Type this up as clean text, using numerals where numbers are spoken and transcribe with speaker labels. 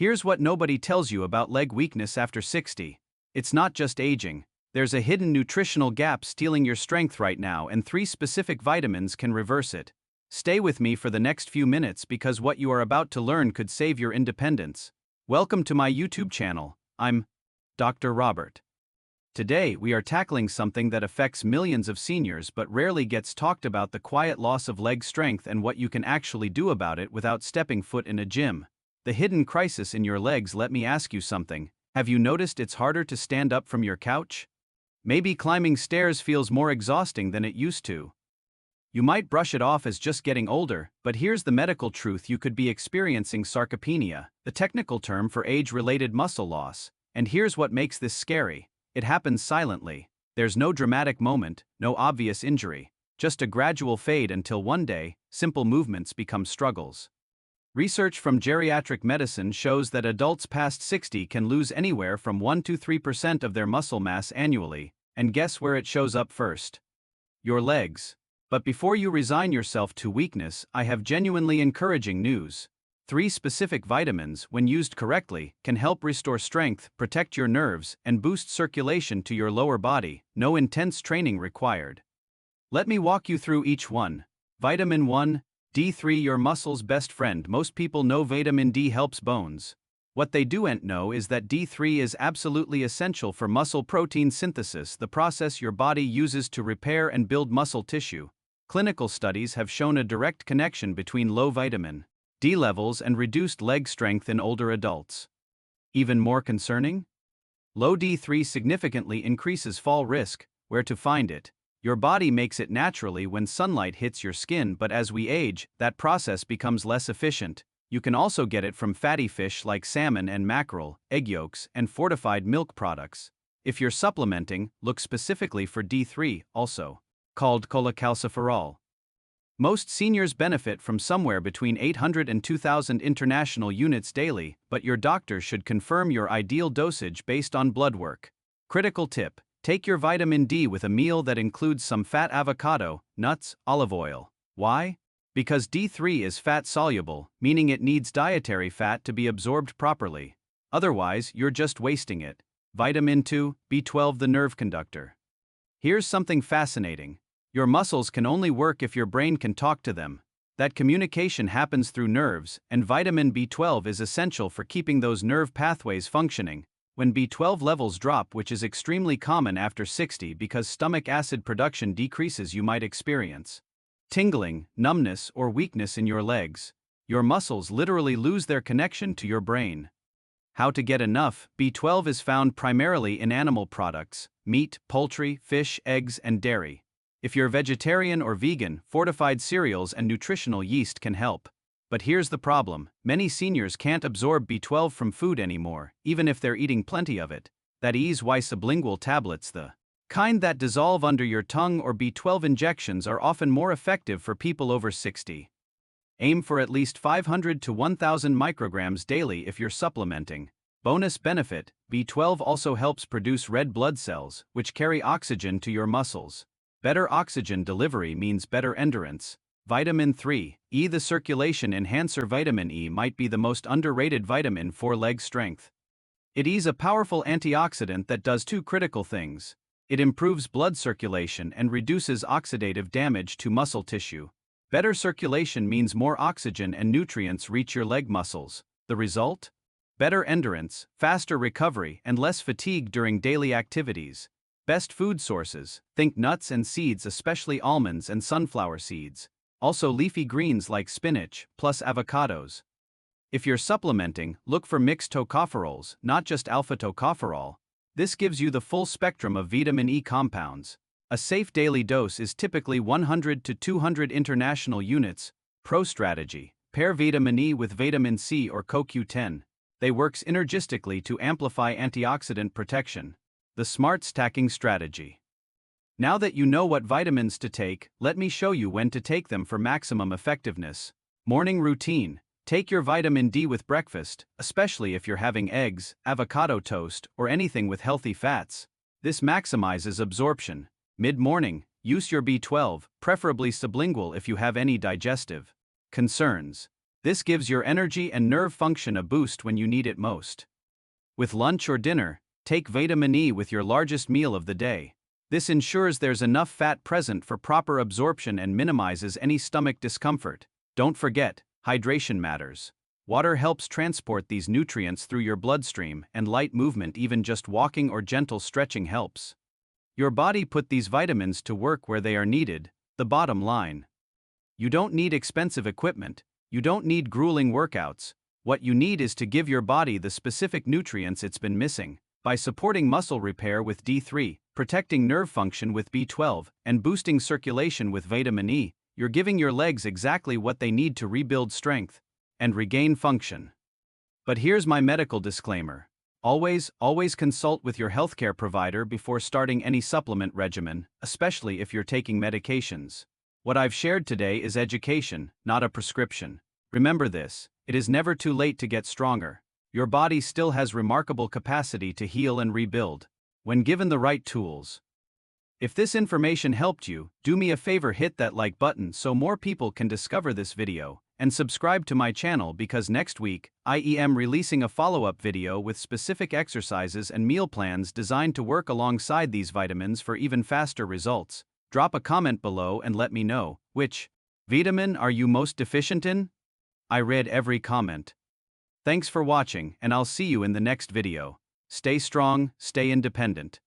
Speaker 1: Here's what nobody tells you about leg weakness after 60. It's not just aging. There's a hidden nutritional gap stealing your strength right now, and 3 specific vitamins can reverse it. Stay with me for the next few minutes because what you are about to learn could save your independence. Welcome to my YouTube channel. I'm Dr. Robert. Today, we are tackling something that affects millions of seniors but rarely gets talked about: the quiet loss of leg strength and what you can actually do about it without stepping foot in a gym. The hidden crisis in your legs. Let me ask you something. Have you noticed it's harder to stand up from your couch? Maybe climbing stairs feels more exhausting than it used to. You might brush it off as just getting older, but here's the medical truth: you could be experiencing sarcopenia, the technical term for age-related muscle loss. And here's what makes this scary. It happens silently. There's no dramatic moment, no obvious injury, just a gradual fade until one day, simple movements become struggles. Research from geriatric medicine shows that adults past 60 can lose anywhere from 1 to 3% of their muscle mass annually, and guess where it shows up first? Your legs. But before you resign yourself to weakness, I have genuinely encouraging news. 3 specific vitamins, when used correctly, can help restore strength, protect your nerves, and boost circulation to your lower body. No intense training required. Let me walk you through each one. Vitamin 1, D3, your muscle's best friend. Most people know vitamin D helps bones. What they don't know is that D3 is absolutely essential for muscle protein synthesis, the process your body uses to repair and build muscle tissue. Clinical studies have shown a direct connection between low vitamin D levels and reduced leg strength in older adults. Even more concerning? Low D3 significantly increases fall risk. Where to find it? Your body makes it naturally when sunlight hits your skin, but as we age, that process becomes less efficient. You can also get it from fatty fish like salmon and mackerel, egg yolks, and fortified milk products. If you're supplementing, look specifically for D3, also called cholecalciferol. Most seniors benefit from somewhere between 800 and 2,000 international units daily, but your doctor should confirm your ideal dosage based on blood work. Critical tip: take your vitamin D with a meal that includes some fat: avocado, nuts, olive oil. Why? Because D3 is fat-soluble, meaning it needs dietary fat to be absorbed properly. Otherwise, you're just wasting it. Vitamin 2, B12, the nerve conductor. Here's something fascinating. Your muscles can only work if your brain can talk to them. That communication happens through nerves, and vitamin B12 is essential for keeping those nerve pathways functioning. When B12 levels drop, which is extremely common after 60 because stomach acid production decreases, you might experience tingling, numbness, or weakness in your legs. Your muscles literally lose their connection to your brain. How to get enough? B12 is found primarily in animal products: meat, poultry, fish, eggs, and dairy. If you're vegetarian or vegan, fortified cereals and nutritional yeast can help. But here's the problem: many seniors can't absorb B12 from food anymore, even if they're eating plenty of it. That is why sublingual tablets, the kind that dissolve under your tongue, or B12 injections, are often more effective for people over 60. Aim for at least 500 to 1,000 micrograms daily if you're supplementing. Bonus benefit: B12 also helps produce red blood cells, which carry oxygen to your muscles. Better oxygen delivery means better endurance. Vitamin 3, E, the circulation enhancer. Vitamin E might be the most underrated vitamin for leg strength. It is a powerful antioxidant that does 2 critical things. It improves blood circulation and reduces oxidative damage to muscle tissue. Better circulation means more oxygen and nutrients reach your leg muscles. The result? Better endurance, faster recovery, and less fatigue during daily activities. Best food sources: think nuts and seeds, especially almonds and sunflower seeds. Also leafy greens like spinach, plus avocados. If you're supplementing, look for mixed tocopherols, not just alpha tocopherol. This gives you the full spectrum of vitamin E compounds. A safe daily dose is typically 100 to 200 international units. Pro strategy: pair vitamin E with vitamin C or CoQ10. They work synergistically to amplify antioxidant protection. The smart stacking strategy. Now that you know what vitamins to take, let me show you when to take them for maximum effectiveness. Morning routine: take your vitamin D with breakfast, especially if you're having eggs, avocado toast, or anything with healthy fats. This maximizes absorption. Mid-morning: use your B12, preferably sublingual if you have any digestive concerns. This gives your energy and nerve function a boost when you need it most. With lunch or dinner, take vitamin E with your largest meal of the day. This ensures there's enough fat present for proper absorption and minimizes any stomach discomfort. Don't forget, hydration matters. Water helps transport these nutrients through your bloodstream, and light movement, even just walking or gentle stretching, helps. Your body put these vitamins to work where they are needed. The bottom line. You don't need expensive equipment, you don't need grueling workouts. What you need is to give your body the specific nutrients it's been missing. By supporting muscle repair with D3, protecting nerve function with B12, and boosting circulation with vitamin E, you're giving your legs exactly what they need to rebuild strength and regain function. But here's my medical disclaimer. Always consult with your healthcare provider before starting any supplement regimen, especially if you're taking medications. What I've shared today is education, not a prescription. Remember this, it is never too late to get stronger. Your body still has remarkable capacity to heal and rebuild, when given the right tools. If this information helped you, do me a favor, hit that like button so more people can discover this video, and subscribe to my channel because next week, I am releasing a follow-up video with specific exercises and meal plans designed to work alongside these vitamins for even faster results. Drop a comment below and let me know, which vitamin are you most deficient in? I read every comment. Thanks for watching, and I'll see you in the next video. Stay strong, stay independent.